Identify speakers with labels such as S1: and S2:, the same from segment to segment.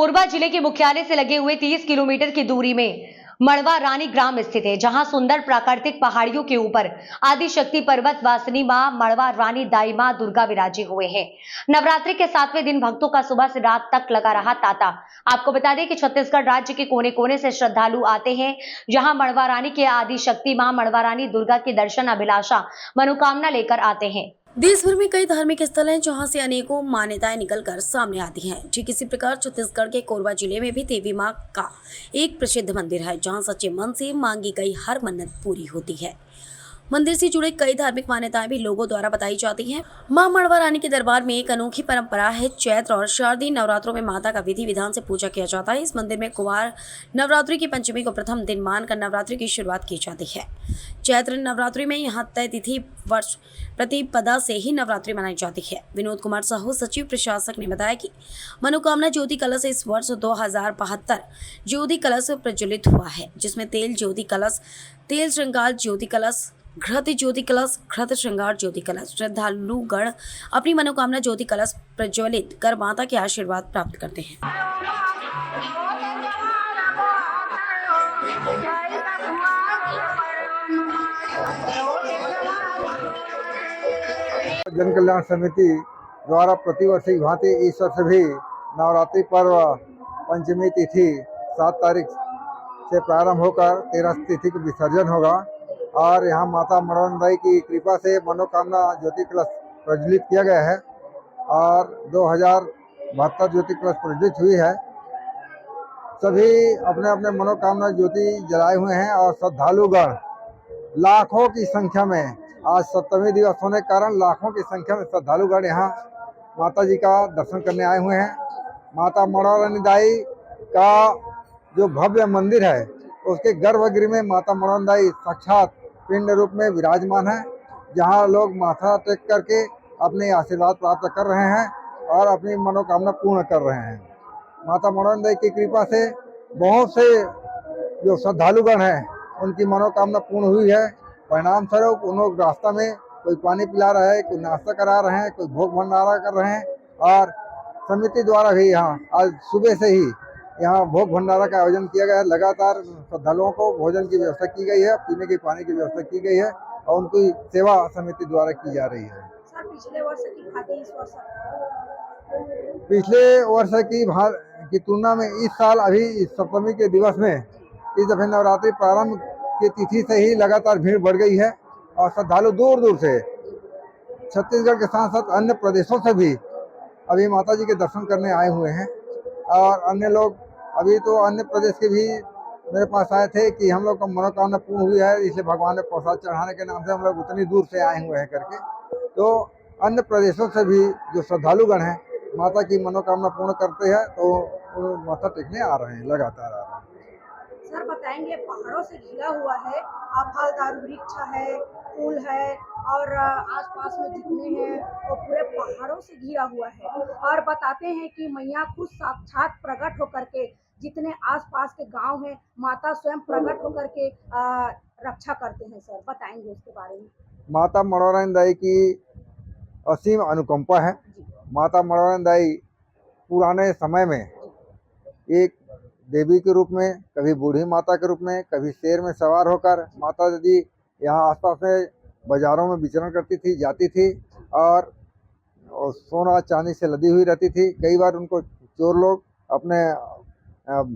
S1: कोरबा जिले के मुख्यालय से लगे हुए 30 किलोमीटर की दूरी में मड़वा रानी ग्राम स्थित है, जहां सुंदर प्राकृतिक पहाड़ियों के ऊपर आदि शक्ति पर्वत वासिनी मां मड़वा रानी दाई मां दुर्गा विराजे हुए हैं। नवरात्रि के 7वें दिन भक्तों का सुबह से रात तक लगा रहा तांता। आपको बता दें कि छत्तीसगढ़ राज्य के कोने कोने से श्रद्धालु आते हैं, जहां मड़वा रानी के आदि शक्ति मां मड़वा रानी दुर्गा की दर्शन अभिलाषा मनोकामना लेकर आते हैं।
S2: देश भर में कई धार्मिक स्थल हैं जहां से अनेकों मान्यताएं निकलकर सामने आती हैं। ठीक इसी प्रकार छत्तीसगढ़ के कोरबा जिले में भी देवी मां का एक प्रसिद्ध मंदिर है, जहां सच्चे मन से मांगी गई हर मन्नत पूरी होती है। मंदिर से जुड़े कई धार्मिक मान्यताएं भी लोगों द्वारा बताई जाती हैं। मां मड़वा रानी के दरबार में एक अनोखी परंपरा है। चैत्र और शारदीय नवरात्रों में माता का विधि विधान से पूजा किया जाता है। इस मंदिर में कुवार नवरात्रि की पंचमी को प्रथम दिन मानकर नवरात्रि की शुरुआत की जाती है। चैत्र नवरात्रि में यहाँ तय तिथि वर्ष प्रतिपदा से ही नवरात्रि मनाई जाती है। विनोद कुमार साहू सचिव प्रशासक ने बताया कि मनोकामना ज्योति कलश इस वर्ष 2072 ज्योति कलश प्रज्वलित हुआ है, जिसमें तेल ज्योति कलश, तेल श्रृंगार ज्योति कलश, घृत ज्योति कलश, घृत श्रृंगार ज्योति कलश। श्रद्धालुगण अपनी मनोकामना ज्योति कलश प्रज्वलित कर माता के आशीर्वाद प्राप्त करते हैं।
S3: जन कल्याण समिति द्वारा प्रतिवर्ष की भांति इस वर्ष भी नवरात्रि पर्व पंचमी तिथि 7 तारीख से प्रारंभ होकर 13 तिथि को विसर्जन होगा और यहाँ माता मड़वा दाई की कृपा से मनोकामना ज्योति कलश प्रज्वलित किया गया है और 2072 ज्योति कलश प्रज्वलित हुई है। सभी अपने अपने मनोकामना ज्योति जलाए हुए हैं और श्रद्धालुगण लाखों की संख्या में, आज 7वें दिवस होने के कारण लाखों की संख्या में श्रद्धालुगण यहाँ माता जी का दर्शन करने आए हुए हैं। माता मड़वा रानी दाई का जो भव्य मंदिर है उसके गर्भगृह में माता मड़वा दाई साक्षात पिंड रूप में विराजमान है, जहाँ लोग माथा टेक करके अपने आशीर्वाद प्राप्त कर रहे हैं और अपनी मनोकामना पूर्ण कर रहे हैं। माता मड़वा दाई की कृपा से बहुत से जो श्रद्धालुगण हैं उनकी मनोकामना पूर्ण हुई है। परिणाम स्वरूप उन लोग रास्ता में कोई पानी पिला रहा है, कोई नाश्ता करा रहे हैं, कोई भोग भंडारा कर रहे हैं और समिति द्वारा भी यहाँ आज सुबह से ही यहाँ भोग भंडारा का आयोजन किया गया है। लगातार श्रद्धालुओं को भोजन की व्यवस्था की गई है, पीने के पानी की व्यवस्था की गई है और उनकी सेवा समिति द्वारा की जा रही है।
S4: सर, पिछले वर्ष की भांति इस वर्ष
S3: पिछले वर्ष की तुलना में इस साल अभी इस सप्तमी के दिवस में इस दफे नवरात्रि प्रारंभ की तिथि से ही लगातार भीड़ बढ़ गई है और श्रद्धालु दूर दूर से छत्तीसगढ़ के साथ साथ अन्य प्रदेशों से भी अभी माता जी के दर्शन करने आए हुए हैं और अन्य लोग अभी तो अन्य प्रदेश के भी मेरे पास आए थे कि हम लोग का मनोकामना पूर्ण हुई है, इसलिए भगवान ने प्रसाद चढ़ाने के नाम से हम लोग उतनी दूर से आए हुए हैं करके। तो अन्य प्रदेशों से भी जो श्रद्धालुगण हैं माता की मनोकामना पूर्ण करते हैं तो माथा टेकने आ रहे हैं, लगातार आ रहे हैं।
S4: सर बताएंगे, पहाड़ों से घिरा हुआ है, फलदार वृक्ष है, फूल है और आसपास में जितने हैं वो पूरे पहाड़ों से घिरा हुआ है और बताते हैं कि मैया खुद साक्षात प्रकट होकर के जितने आसपास के गांव हैं माता स्वयं प्रकट होकर के रक्षा करते हैं। सर बताएंगे उसके बारे में।
S3: माता मड़वा रानी दाई की असीम अनुकंपा है। माता मड़वा रानी दाई पुराने समय में एक देवी के रूप में, कभी बूढ़ी माता के रूप में, कभी शेर में सवार होकर माता जी यहाँ आसपास में बाजारों में विचरण करती थी, जाती थी और सोना चांदी से लदी हुई रहती थी। कई बार उनको चोर लोग अपने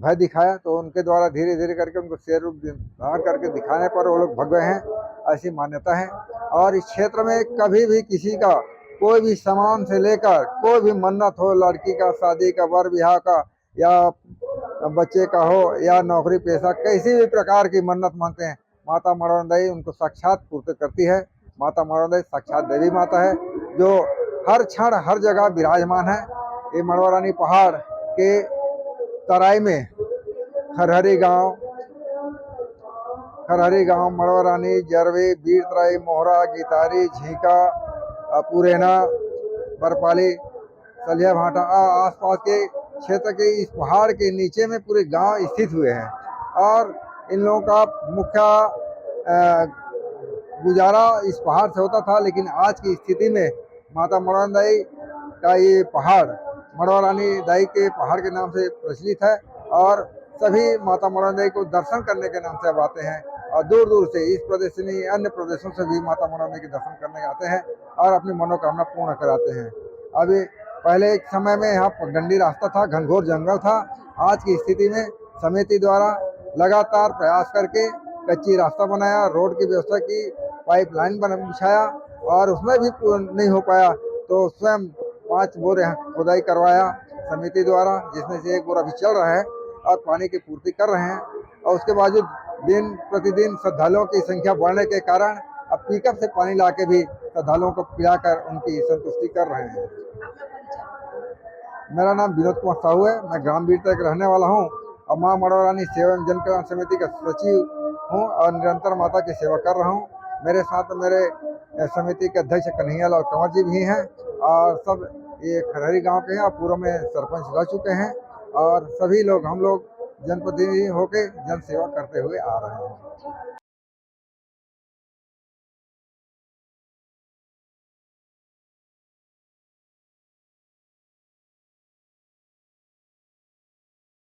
S3: भय दिखाया तो उनके द्वारा धीरे धीरे करके उनको शेर रूप धारण करके दिखाने पर वो लोग भग गए हैं, ऐसी मान्यता है। और इस क्षेत्र में कभी भी किसी का कोई भी सामान से लेकर कोई भी मन्नत हो, लड़की का, शादी का, वर विवाह का या बच्चे का हो या नौकरी पेशा, किसी भी प्रकार की मन्नत मांगते हैं माता मड़वा दाई उनको साक्षात पूर्ति करती है। माता मड़वा दाई साक्षात देवी माता है जो हर क्षण हर जगह विराजमान है। ये मड़वा रानी पहाड़ के तराई में खरहरी गांव, मड़वा रानी, जरवे, बीरतराई, मोहरा, गितारी, झीका, पुरेना, बरपाली, सलिया भाटा आसपास के क्षेत्र के इस पहाड़ के नीचे में पूरे गांव स्थित हुए हैं और इन लोगों का मुख्य गुजारा इस पहाड़ से होता था। लेकिन आज की स्थिति में माता मड़वा दाई का ये पहाड़ मड़वा रानी दाई के पहाड़ के नाम से प्रचलित है और सभी माता मड़वा दाई को दर्शन करने के नाम से अब आते हैं और दूर दूर से इस प्रदेश से नहीं अन्य प्रदेशों से भी माता मड़वा दाई के दर्शन करने आते हैं और अपनी मनोकामना पूर्ण कराते हैं। अभी पहले एक समय में यहाँ पगडंडी रास्ता था, घनघोर जंगल था। आज की स्थिति में समिति द्वारा लगातार प्रयास करके कच्ची रास्ता बनाया, रोड की व्यवस्था की, पाइपलाइन बिछाया और उसमें भी नहीं हो पाया तो स्वयं 5 बोर यहाँ खुदाई करवाया समिति द्वारा, जिसमें से 1 बोर अभी चल रहा है और पानी की पूर्ति कर रहे हैं। और उसके बावजूद दिन प्रतिदिन श्रद्धालुओं की संख्या बढ़ने के कारण अब पिकअप से पानी लाके भी श्रद्धालुओं को पिलाकर उनकी संतुष्टि कर रहे हैं। मेरा नाम विनोद कुमार साहू है, मैं ग्राम वीरता का रहने वाला हूँ और माँ मड़वा रानी सेवा एवं जन कल्याण समिति का सचिव हूँ और निरंतर माता की सेवा कर रहा हूँ। मेरे साथ मेरे समिति के अध्यक्ष कन्हैया लाल कंवर जी भी हैं और सब ये खरहरी गांव के हैं और पूर्व में सरपंच रह चुके हैं और सभी लोग हम लोग जनप्रतिनिधि होकर जन सेवा करते हुए आ रहे हैं।